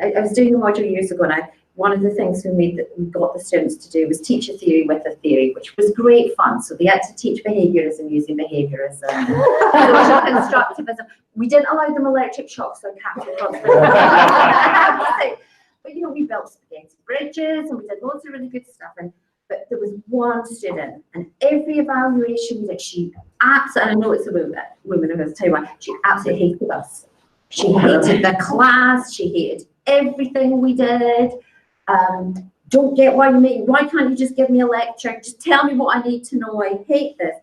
S3: I was doing a module years ago, and one of the things we got the students to do was teach a theory with a theory, which was great fun. So they had to teach behaviourism using behaviourism, social constructivism. We didn't allow them electric shocks, so I can't across the But you know, we built spaghetti bridges and we did loads of really good stuff. But there was one student, and every evaluation that she absolutely, and I know it's a woman, I'm going to tell you why, she absolutely hated us. She hated the class, she hated everything we did. Don't get why can't you just give me a lecture? Just tell me what I need to know. I hate this.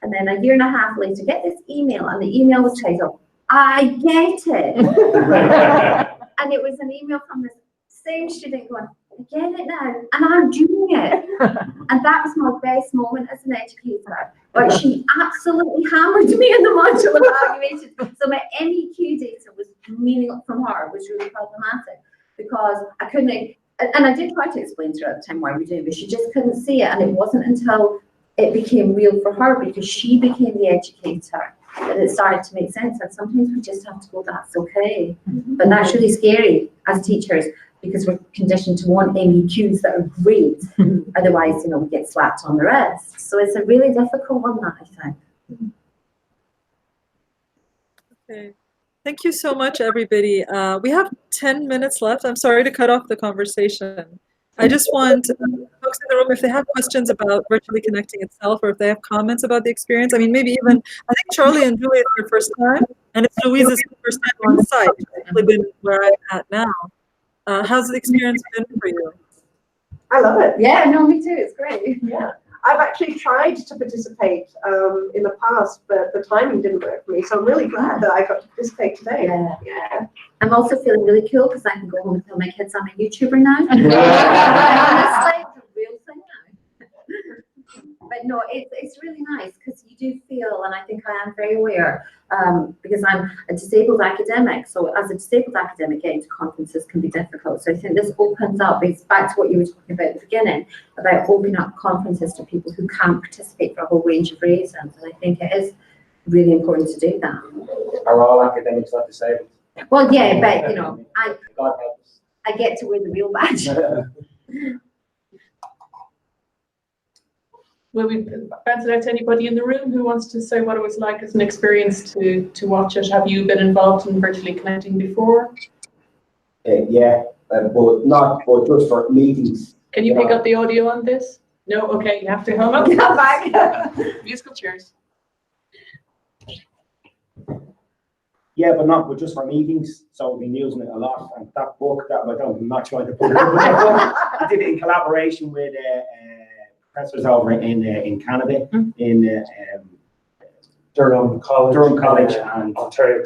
S3: And then a year and a half later, get this email, and the email was titled, I get it. And it was an email from this same student going, I get it now, and I'm doing it. And that was my best moment as an educator. But she absolutely hammered me in the module evaluation. So my MEQ data was meaning from her was really problematic because I couldn't, and I did try to explain to her at the time why we were doing it, but she just couldn't see it. And it wasn't until it became real for her because she became the educator that it started to make sense. And sometimes we just have to go, that's okay. But that's really scary as teachers, because we're conditioned to want MEQs that are great. Otherwise, you know, we get slapped on the wrist. So it's a really difficult one, that, I think.
S1: Okay. Thank you so much, everybody. We have 10 minutes left. I'm sorry to cut off the conversation. I just want folks in the room, if they have questions about virtually connecting itself, or if they have comments about the experience. I mean, maybe even, I think Charlie and Julie, it's their first time, and it's Louise's first time on site. She's actually been where I'm at now. How's the experience been for you?
S4: I love it.
S3: Yeah, no, me too. It's great.
S4: Yeah. I've actually tried to participate in the past, but the timing didn't work for me. So I'm really glad that I got to participate today.
S3: Yeah. I'm also feeling really cool because I can go home and tell my kids I'm a YouTuber now. Honestly, it's a real thing now. But no, it's really nice because you do feel, and I think I am very aware, because I'm a disabled academic. So as a disabled academic, getting to conferences can be difficult. So I think this opens up, it's back to what you were talking about at the beginning, about opening up conferences to people who can't participate for a whole range of reasons. And I think it is really important to do that.
S9: Are all academics not disabled?
S3: Well, yeah, but you know,
S9: God help us.
S3: I get to wear the real badge.
S2: Will we bounce it out to anybody in the room who wants to say what it was like as an experience to watch it? Have you been involved in virtually connecting before?
S9: Yeah, but just for meetings.
S2: Can you pick up the audio on this? No? Okay, you have to home up.
S3: Come back.
S2: Musical chairs.
S9: Yeah, but just for meetings. So we've been using it a lot. And that book that I'm not trying to put it up, but that book, I did it in collaboration with professors over in Canada, in
S11: Durham College
S9: and
S11: Ontario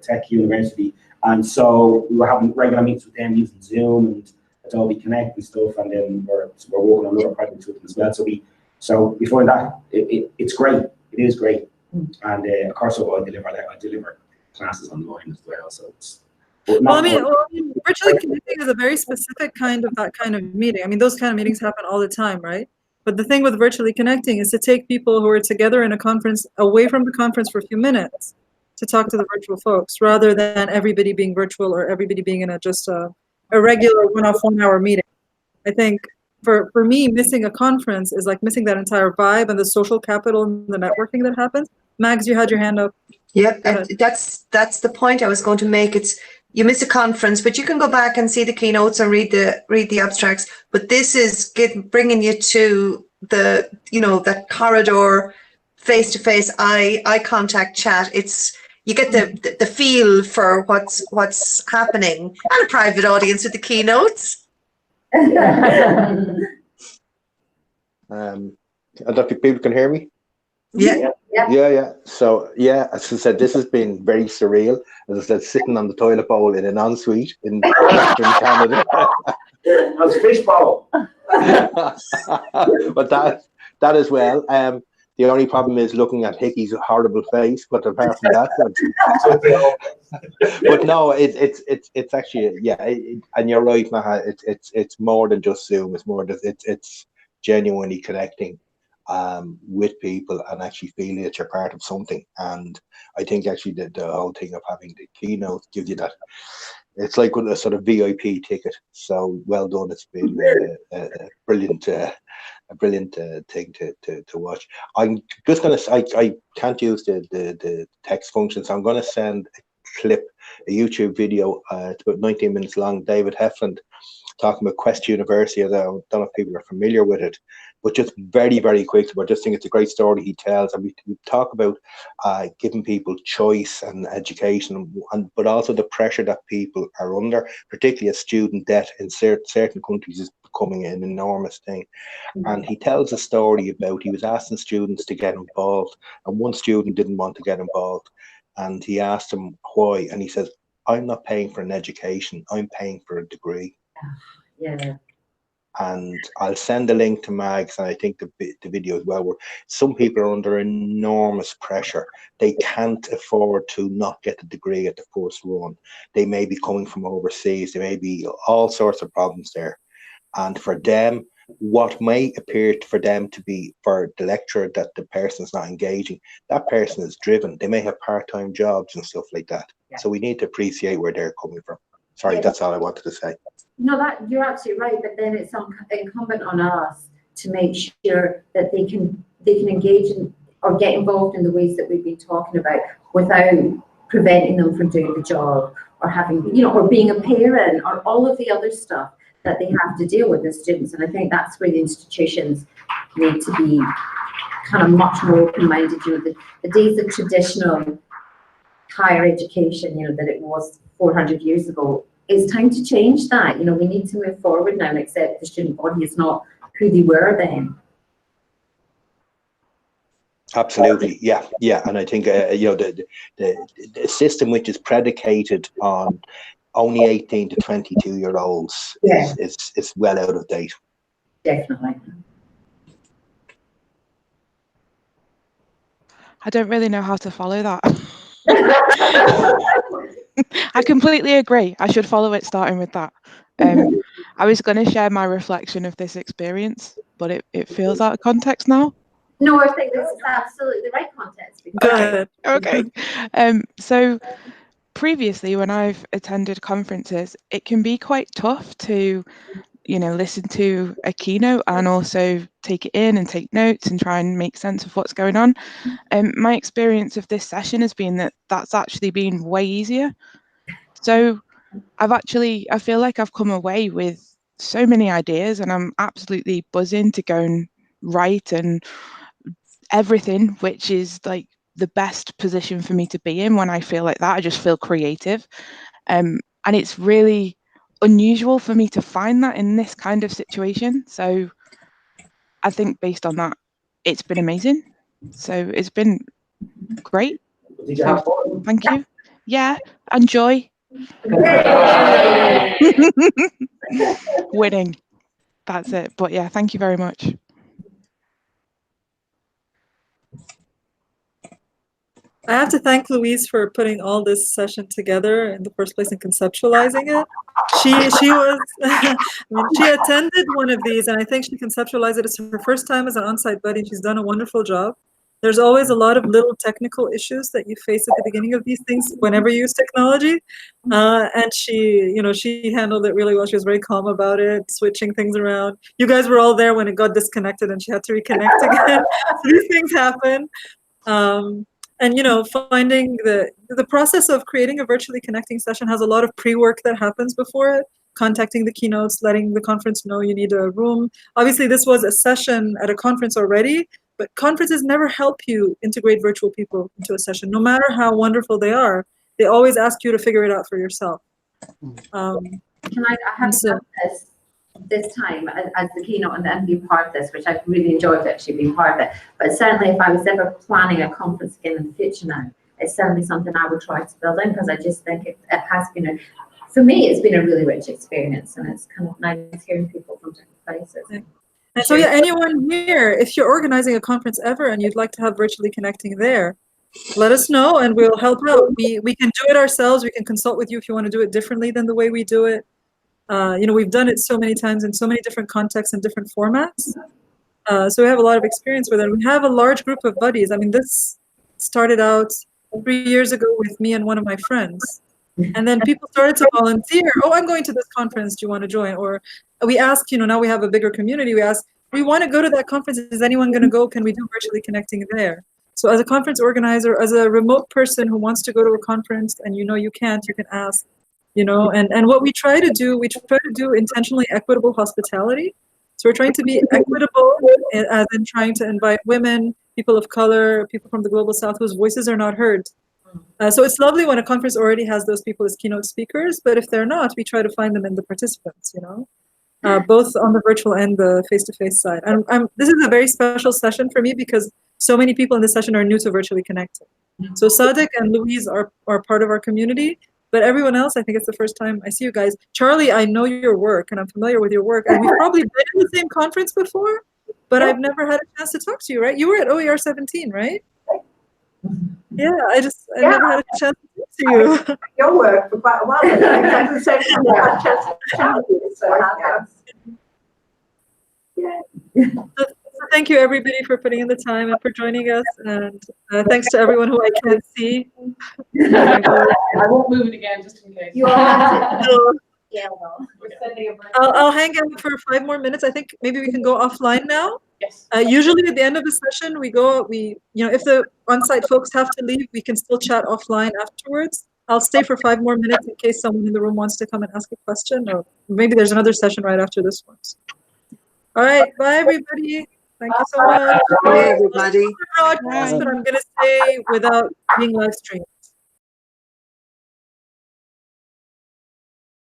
S11: Tech
S9: University. And so we were having regular meetings with them using Zoom and Adobe Connect and stuff, and then we're working on other projects with them as well. So we find that it's great. It is great. And of course, I deliver classes online as well. So it's
S1: well, I mean, virtually connecting is a very specific kind of meeting. I mean, those kind of meetings happen all the time, right? But the thing with virtually connecting is to take people who are together in a conference away from the conference for a few minutes to talk to the virtual folks, rather than everybody being virtual or everybody being in just a regular one-off 1 hour meeting. I think for me, missing a conference is like missing that entire vibe and the social capital and the networking that happens. Mags, you had your hand up.
S5: Yep, that's the point I was going to make. It's you miss a conference, but you can go back and see the keynotes and read the abstracts. But this is bringing you to the that corridor, face to face, eye contact chat. You get the feel for what's happening, and a private audience with the keynotes.
S8: I don't know if people can hear me.
S5: Yeah.
S8: So as I said, this has been very surreal. As I said, sitting on the toilet bowl in an ensuite in Western Canada.
S9: That's fish bowl.
S8: But that as well. The only problem is looking at Hickey's horrible face. But apart from that, but no, it's actually and you're right, Maha. It's more than just Zoom. It's more than it's genuinely connecting with people and actually feeling that you're part of something. And I think actually the whole thing of having the keynote gives you that It's like with a sort of VIP ticket. So well done. It's been a brilliant thing to watch. I'm just going to, I can't use the text function, so I'm going to send a clip, a YouTube video. It's about 19 minutes long. David Hefland talking about Quest University. I don't know if people are familiar with it, but just very, very quickly, I just think it's a great story he tells. And we talk about giving people choice and education, but also the pressure that people are under, particularly as student debt in certain countries is becoming an enormous thing. And he tells a story about, he was asking students to get involved, and one student didn't want to get involved. And he asked him why, and he says, I'm not paying for an education, I'm paying for a degree.
S3: Yeah.
S8: And I'll send a link to Mags, and I think the video as well, where some people are under enormous pressure. They can't afford to not get the degree at the first run. They may be coming from overseas. There may be all sorts of problems there. And for them, what may appear for them to be, for the lecturer, that the person's not engaging, that person is driven. They may have part-time jobs and stuff like that. Yeah. So we need to appreciate where they're coming from. Sorry, yeah. That's all I wanted to say.
S3: No, that you're absolutely right. But then it's incumbent on us to make sure that they can engage in or get involved in the ways that we've been talking about, without preventing them from doing the job, or having, or being a parent, or all of the other stuff that they have to deal with as students. And I think that's where the institutions need to be kind of much more open-minded. The days of traditional higher education, that it was 400 years ago, it's time to change that. We need to move forward now and accept the student body is not who they were then.
S8: Absolutely, yeah. And I think the system which is predicated on only 18 to 22-year-olds is well out of date.
S3: Definitely.
S6: I don't really know how to follow that. I completely agree. I should follow it starting with that. I was going to share my reflection of this experience, but it feels out of context now.
S3: No, I think this is absolutely the right context.
S6: Okay. So previously, when I've attended conferences, it can be quite tough to, listen to a keynote and also take it in and take notes and try and make sense of what's going on. My experience of this session has been that that's actually been way easier. So I feel like I've come away with so many ideas, and I'm absolutely buzzing to go and write and everything, which is like the best position for me to be in when I feel like that. I just feel creative. And it's really unusual for me to find that in this kind of situation. So I think based on that, it's been amazing. So it's been great.
S9: Did you have fun?
S6: Thank you. Yeah, and joy. Winning. That's it. But yeah, thank you very much.
S1: I have to thank Louise for putting all this session together in the first place and conceptualizing it. She was, she attended one of these, and I think she conceptualized it as her first time as an on-site buddy. She's done a wonderful job. There's always a lot of little technical issues that you face at the beginning of these things whenever you use technology. And she, she handled it really well. She was very calm about it, switching things around. You guys were all there when it got disconnected and she had to reconnect again. So these things happen. And finding the process of creating a virtually connecting session has a lot of pre-work that happens before it. Contacting the keynotes, letting the conference know you need a room. Obviously, this was a session at a conference already, but conferences never help you integrate virtual people into a session. No matter how wonderful they are, they always ask you to figure it out for yourself.
S3: Can I have this time as the keynote and be part of this, which I've really enjoyed actually being part of it. But certainly if I was ever planning a conference again in the future now, it's certainly something I would try to build in, because I just think it has been for me, it's been a really rich experience, and it's kind of nice hearing people from different places.
S1: Yeah. And so anyone here, if you're organizing a conference ever and you'd like to have virtually connecting there, let us know and we'll help out. We can do it ourselves. We can consult with you if you want to do it differently than the way we do it. We've done it so many times in so many different contexts and different formats. So we have a lot of experience with it. We have a large group of buddies. I mean, this started out 3 years ago with me and one of my friends. And then people started to volunteer. Oh, I'm going to this conference. Do you want to join? Or we ask, now we have a bigger community. We ask, we want to go to that conference. Is anyone going to go? Can we do virtually connecting there? So as a conference organizer, as a remote person who wants to go to a conference and you can't, you can ask, and what we try to do intentionally equitable hospitality. So we're trying to be equitable as in trying to invite women, people of color, people from the global south whose voices are not heard. So it's lovely when a conference already has those people as keynote speakers, but if they're not, we try to find them in the participants, both on the virtual and the face-to-face side. And this is a very special session for me because so many people in this session are new to virtually connecting. So Sadiq and Louise are part of our community, but everyone else, I think it's the first time I see you guys. Charlie, I know your work and I'm familiar with your work, and we've probably been in the same conference before, but I've never had a chance to talk to you, right? You were at OER 17, right? Yeah, I never had a chance to talk to you.
S4: Your work for quite a while. Exactly the same time I had a chance to chat with you. So
S1: So thank you everybody for putting in the time and for joining us, and thanks to everyone who I can't see.
S2: I won't move it again just in case.
S3: You all have to. Yeah, well.
S1: I'll hang out for 5 more minutes. I think maybe we can go offline now.
S2: Yes.
S1: Usually at the end of the session, if the on-site folks have to leave, we can still chat offline afterwards. I'll stay for 5 more minutes in case someone in the room wants to come and ask a question, or maybe there's another session right after this one. All right, bye everybody. Thank you so much.
S5: Bye everybody.
S1: Broadcast, but I'm gonna say without being live streamed.